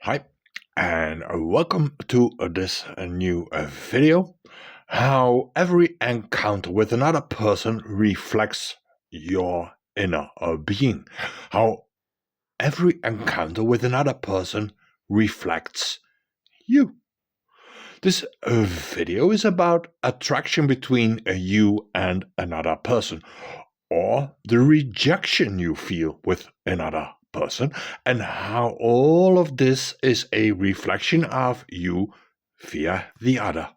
Hi, and welcome to this new video. How every encounter with another person reflects your inner being. How every encounter with another person reflects you. This video is about attraction between you and another person, or the rejection you feel with another person, and how all of this is a reflection of you via the other.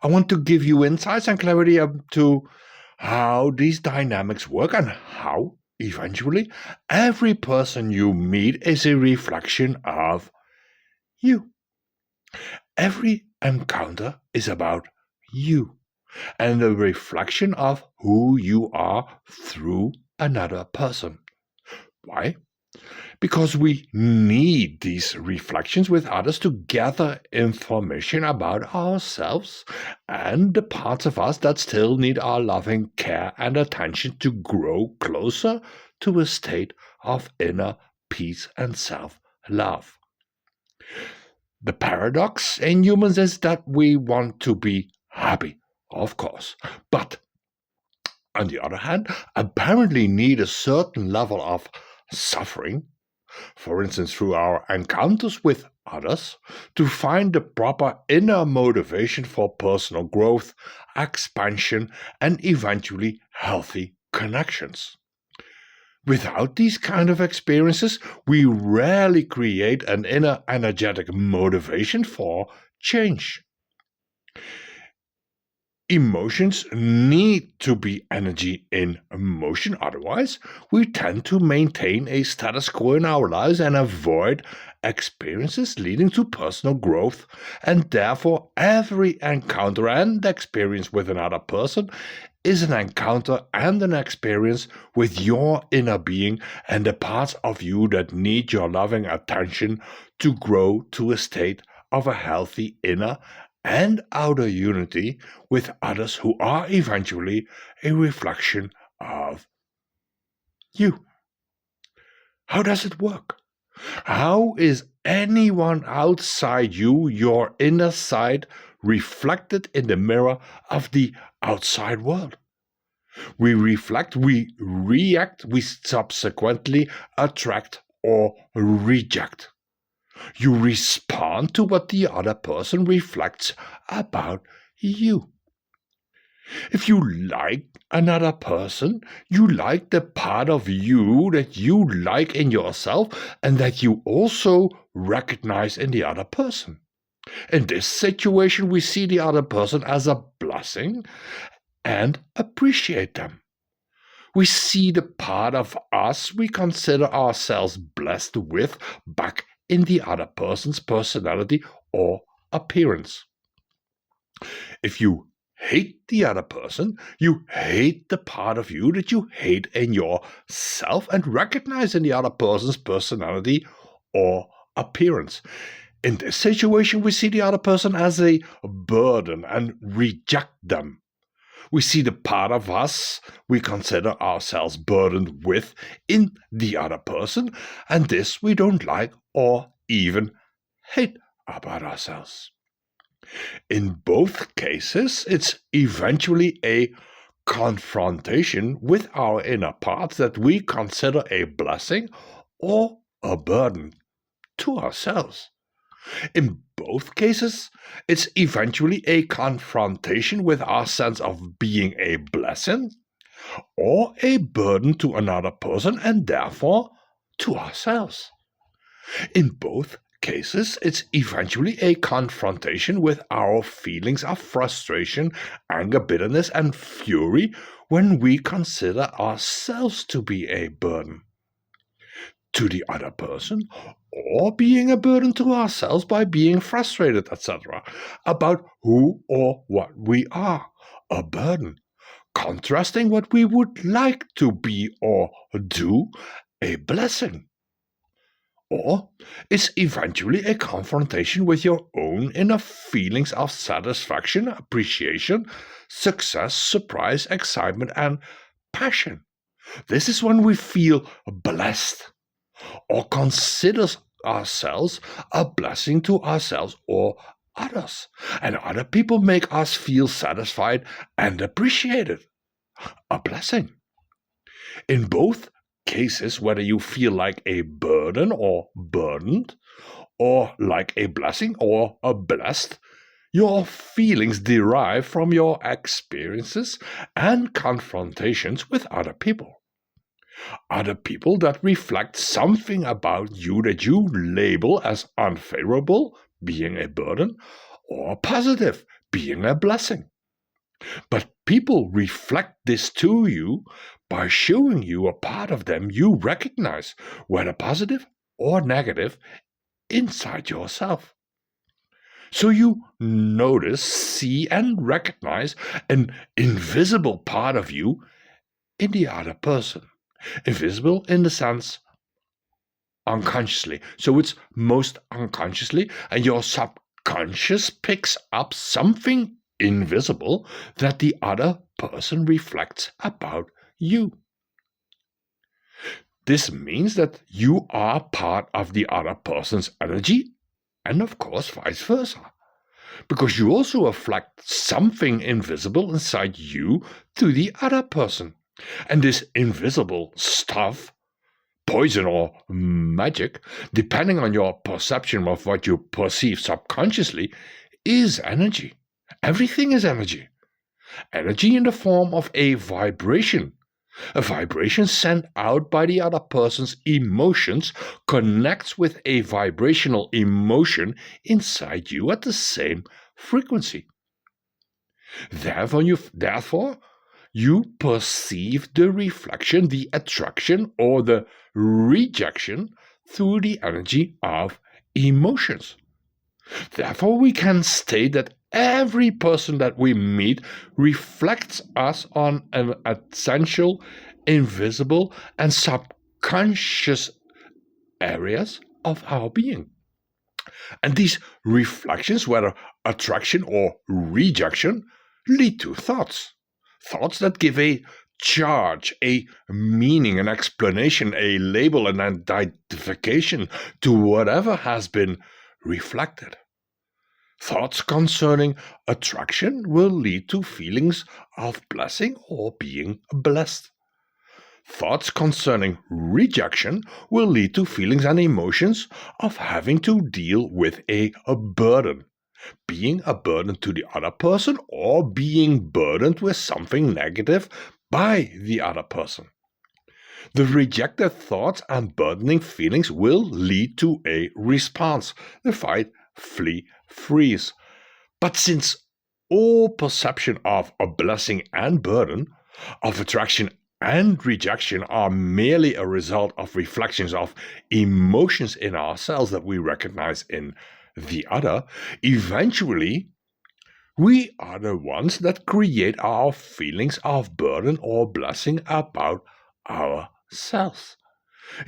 I want to give you insights and clarity to how these dynamics work and how, eventually, every person you meet is a reflection of you. Every encounter is about you and a reflection of who you are through another person. Why? Because we need these reflections with others to gather information about ourselves and the parts of us that still need our loving care and attention to grow closer to a state of inner peace and self-love. The paradox in humans is that we want to be happy, of course, but on the other hand, apparently need a certain level of suffering, for instance through our encounters with others, to find the proper inner motivation for personal growth, expansion, and eventually healthy connections. Without these kind of experiences, we rarely create an inner energetic motivation for change. Emotions need to be energy in motion, otherwise, we tend to maintain a status quo in our lives and avoid experiences leading to personal growth, and therefore, every encounter and experience with another person is an encounter and an experience with your inner being and the parts of you that need your loving attention to grow to a state of a healthy inner and outer unity with others who are eventually a reflection of you. How does it work? How is anyone outside you, your inner side, reflected in the mirror of the outside world? We reflect, we react, we subsequently attract or reject. You respond to what the other person reflects about you. If you like another person, you like the part of you that you like in yourself and that you also recognize in the other person. In this situation, we see the other person as a blessing and appreciate them. We see the part of us we consider ourselves blessed with back in the other person's personality or appearance. If you hate the other person, you hate the part of you that you hate in yourself and recognize in the other person's personality or appearance. In this situation, we see the other person as a burden and reject them. We see the part of us we consider ourselves burdened with in the other person, and this we don't like or even hate about ourselves. In both cases, it's eventually a confrontation with our inner parts that we consider a blessing or a burden to ourselves. In both cases, it's eventually a confrontation with our sense of being a blessing or a burden to another person and therefore to ourselves. In both cases, it's eventually a confrontation with our feelings of frustration, anger, bitterness, and fury when we consider ourselves to be a burden to the other person, or being a burden to ourselves by being frustrated, etc., about who or what we are, a burden, contrasting what we would like to be or do, a blessing. Or it's eventually a confrontation with your own inner feelings of satisfaction, appreciation, success, surprise, excitement, and passion. This is when we feel blessed or ourselves, a blessing to ourselves or others. And other people make us feel satisfied and appreciated. A blessing. In both cases, whether you feel like a burden or burdened, or like a blessing or a blessed, your feelings derive from your experiences and confrontations with other people. Other people that reflect something about you that you label as unfavorable, being a burden, or positive, being a blessing. But people reflect this to you by showing you a part of them you recognize, whether positive or negative, inside yourself. So you notice, see, and recognize an invisible part of you in the other person. Invisible in the sense unconsciously. So it's most unconsciously, and your subconscious picks up something invisible that the other person reflects about you. This means that you are part of the other person's energy, and of course vice versa, because you also reflect something invisible inside you to the other person. And this invisible stuff, poison or magic, depending on your perception of what you perceive subconsciously, is energy. Everything is energy. Energy in the form of a vibration. A vibration sent out by the other person's emotions connects with a vibrational emotion inside you at the same frequency. Therefore, you perceive the reflection, the attraction, or the rejection through the energy of emotions. Therefore, we can state that every person that we meet reflects us on an essential, invisible, and subconscious areas of our being. And these reflections, whether attraction or rejection, lead to thoughts. Thoughts that give a charge, a meaning, an explanation, a label, an identification to whatever has been reflected. Thoughts concerning attraction will lead to feelings of blessing or being blessed. Thoughts concerning rejection will lead to feelings and emotions of having to deal with a burden, being a burden to the other person or being burdened with something negative by the other person. The rejected thoughts and burdening feelings will lead to a response, the fight, flee, freeze. But since all perception of a blessing and burden, of attraction and rejection are merely a result of reflections of emotions in ourselves that we recognize in the other, eventually we are the ones that create our feelings of burden or blessing about ourselves.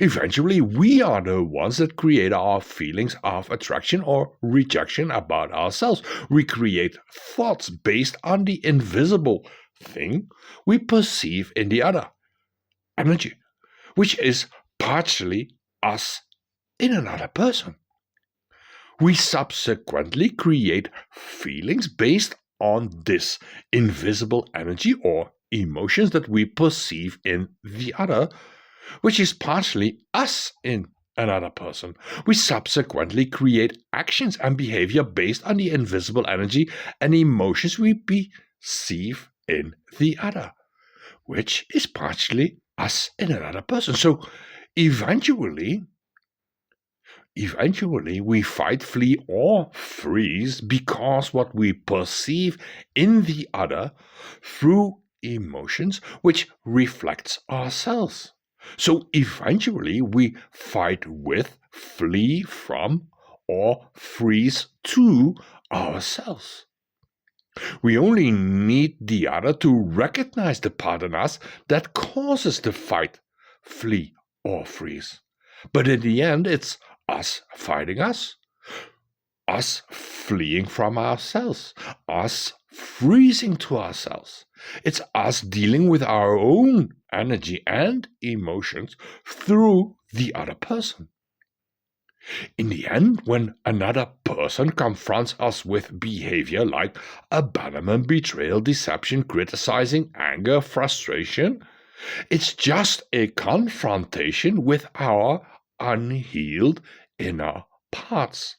Eventually, we are the ones that create our feelings of attraction or rejection about ourselves. We create thoughts based on the invisible thing we perceive in the other, energy, which is partially us in another person. We subsequently create feelings based on this invisible energy or emotions that we perceive in the other, which is partially us in another person. We subsequently create actions and behavior based on the invisible energy and emotions we perceive in the other, which is partially us in another person. So eventually we fight, flee, or freeze because what we perceive in the other through emotions which reflects ourselves. So eventually we fight with, flee from, or freeze to ourselves. We only need the other to recognize the part in us that causes the fight, flee, or freeze. But in the end, it's us fighting us fleeing from ourselves, us freezing to ourselves. It's us dealing with our own energy and emotions through the other person. In the end, when another person confronts us with behavior like abandonment, betrayal, deception, criticizing, anger, frustration, it's just a confrontation with our unhealed inner parts,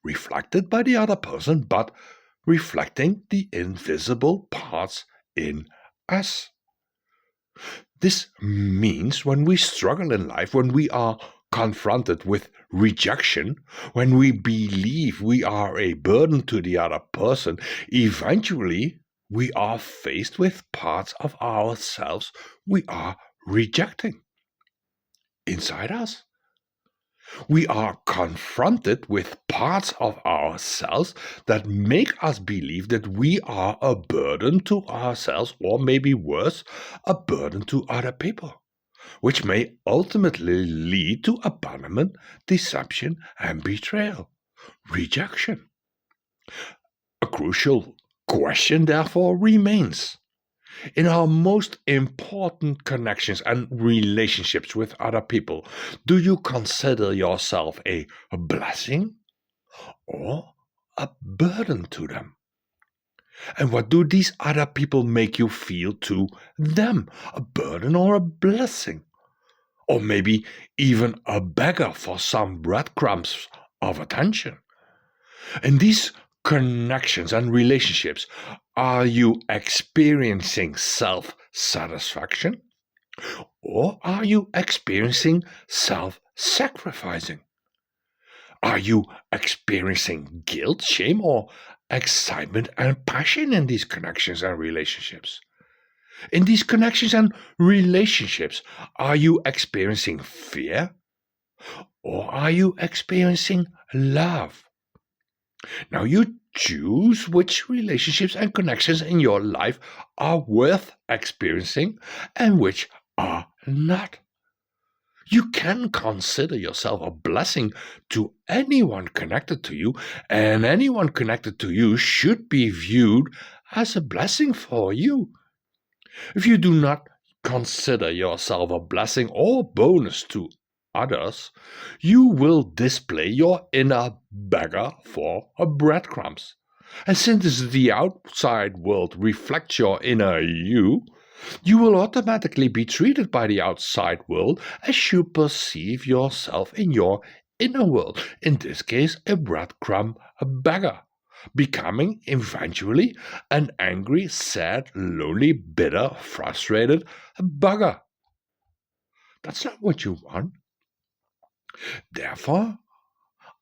reflected by the other person, but reflecting the invisible parts in us. This means when we struggle in life, when we are confronted with rejection, when we believe we are a burden to the other person, eventually we are faced with parts of ourselves we are rejecting inside us. We are confronted with parts of ourselves that make us believe that we are a burden to ourselves, or maybe worse, a burden to other people, which may ultimately lead to abandonment, deception, and betrayal, rejection. A crucial question, therefore, remains. In our most important connections and relationships with other people, do you consider yourself a blessing or a burden to them? And what do these other people make you feel to them? A burden or a blessing? Or maybe even a beggar for some breadcrumbs of attention? In these connections and relationships, are you experiencing self satisfaction? Or are you experiencing self sacrificing? Are you experiencing guilt, shame, or excitement and passion in these connections and relationships? In these connections and relationships, are you experiencing fear? Or are you experiencing love? Now you choose which relationships and connections in your life are worth experiencing and which are not. You can consider yourself a blessing to anyone connected to you, and anyone connected to you should be viewed as a blessing for you. If you do not consider yourself a blessing or bonus to others, you will display your inner beggar for breadcrumbs. And since the outside world reflects your inner you will automatically be treated by the outside world as you perceive yourself in your inner world, in this case, a breadcrumb beggar, becoming eventually an angry, sad, lonely, bitter, frustrated bugger. That's not what you want. Therefore,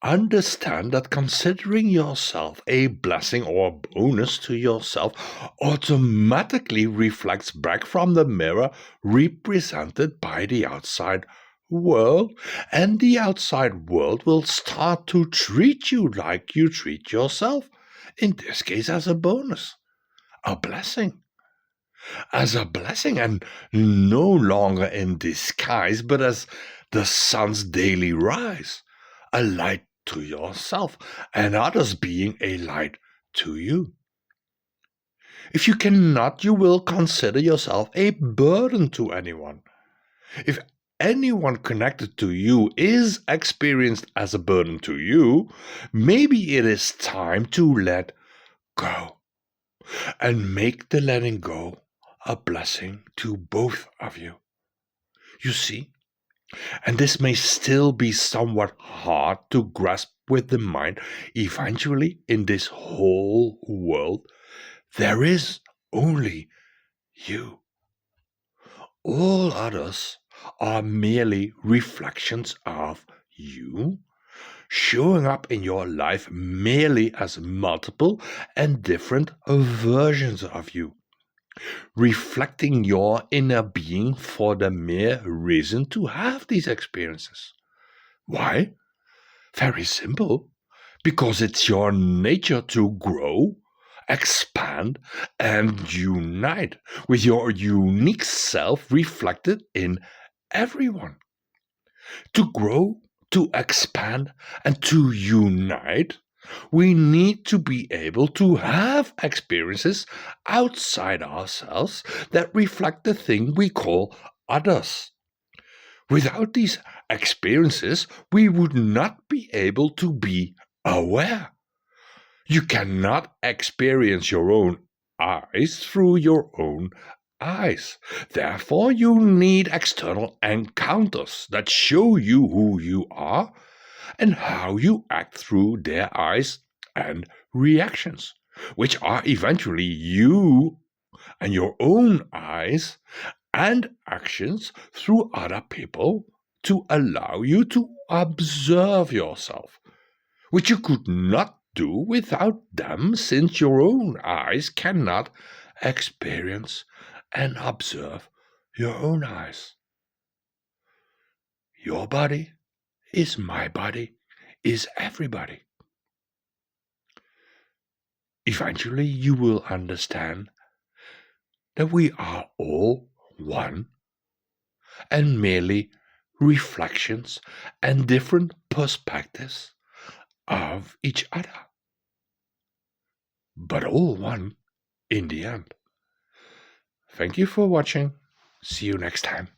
understand that considering yourself a blessing or bonus to yourself automatically reflects back from the mirror represented by the outside world, and the outside world will start to treat you like you treat yourself, in this case as a bonus, a blessing. As a blessing, and no longer in disguise, but as the sun's daily rise, a light to yourself, and others being a light to you. If you cannot, you will consider yourself a burden to anyone. If anyone connected to you is experienced as a burden to you, maybe it is time to let go and make the letting go a blessing to both of you. You see, and this may still be somewhat hard to grasp with the mind. Eventually, in this whole world, there is only you. All others are merely reflections of you, showing up in your life merely as multiple and different versions of you, reflecting your inner being for the mere reason to have these experiences. Why? Very simple. Because it's your nature to grow, expand, and unite with your unique self reflected in everyone. To grow, to expand, and to unite, we need to be able to have experiences outside ourselves that reflect the thing we call others. Without these experiences, we would not be able to be aware. You cannot experience your own eyes through your own eyes. Therefore, you need external encounters that show you who you are and how you act through their eyes and reactions, which are eventually you and your own eyes and actions through other people to allow you to observe yourself, which you could not do without them, since your own eyes cannot experience and observe your own eyes. Your body is my body, is everybody. Eventually, you will understand that we are all one and merely reflections and different perspectives of each other, but all one in the end. Thank you for watching. See you next time.